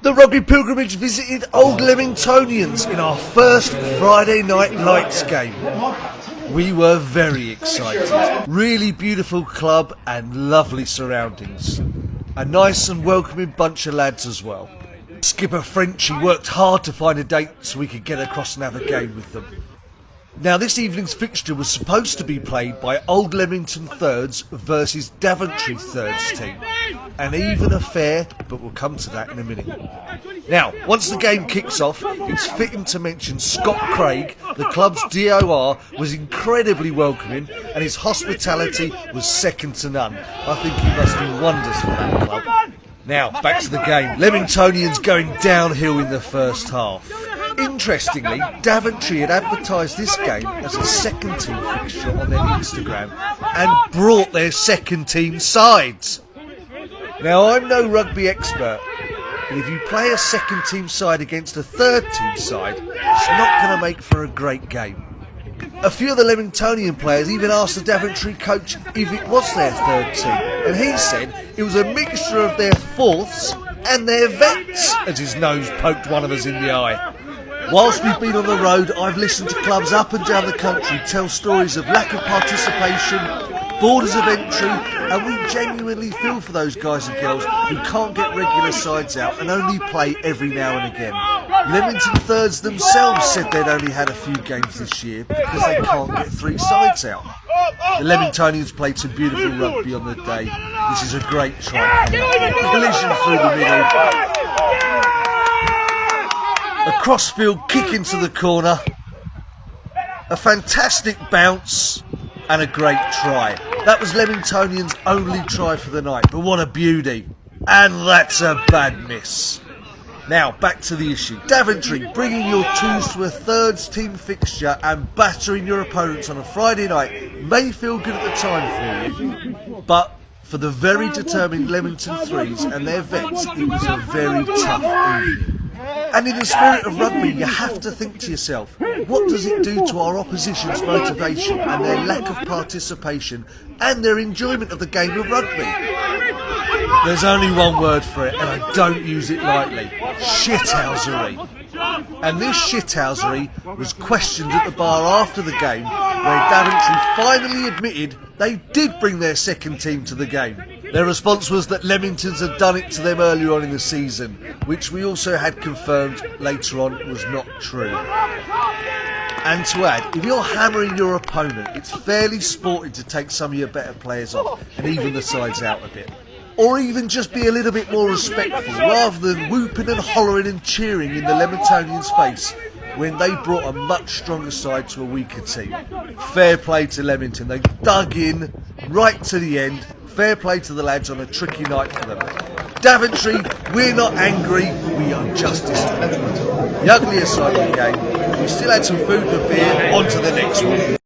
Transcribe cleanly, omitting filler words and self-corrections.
The Rugby Pilgrimage visited Old Leamingtonians in our first Friday Night Lights game. We were very excited. Really beautiful club and lovely surroundings. A nice and welcoming bunch of lads as well. Skipper Frenchy worked hard to find a date so we could get across and have a game with them. Now, this evening's fixture was supposed to be played by Old Leamington Thirds versus Daventry Thirds team. An even affair, but we'll come to that in a minute. Now, once the game kicks off, it's fitting to mention Scott Craig, the club's DOR, was incredibly welcoming and his hospitality was second to none. I think he must do wonders for that club. Now, back to the game. Leamingtonians going downhill in the first half. Interestingly, Daventry had advertised this game as a second team fixture on their Instagram and brought their second team sides. Now, I'm no rugby expert, but if you play a second team side against a third team side, it's not going to make for a great game. A few of the Leamingtonian players even asked the Daventry coach if it was their third team, and he said it was a mixture of their fourths and their vets, as his nose poked one of us in the eye. Whilst we've been on the road, I've listened to clubs up and down the country tell stories of lack of participation, borders of entry, and we genuinely feel for those guys and girls who can't get regular sides out and only play every now and again. Leamington Thirds themselves said they'd only had a few games this year because they can't get three sides out. The Leamingtonians played some beautiful rugby on the day. This is a great try. Collision through the middle. A crossfield kick into the corner, a fantastic bounce and a great try. That was Leamingtonians' only try for the night, but what a beauty. And that's a bad miss. Now back to the issue. Daventry bringing your twos to a thirds team fixture and battering your opponents on a Friday night may feel good at the time for you, but for the very determined Leamington Threes and their vets, it was a very tough evening. And in the spirit of rugby, you have to think to yourself, what does it do to our opposition's motivation and their lack of participation and their enjoyment of the game of rugby? There's only one word for it, and I don't use it lightly: shithousery. And this shithousery was questioned at the bar after the game, where Daventry finally admitted they did bring their second team to the game. Their response was that Leamingtons had done it to them earlier on in the season, which we also had confirmed later on was not true. And to add, if you're hammering your opponent, it's fairly sporting to take some of your better players off and even the sides out a bit. Or even just be a little bit more respectful, rather than whooping and hollering and cheering in the Leamingtonians' face when they brought a much stronger side to a weaker team. Fair play to Leamington, they dug in right to the end. Fair play to the lads on a tricky night for them. Daventry, we're not angry, we are just disappointed. The ugliest side of the game, we still had some food and beer, on to the next one.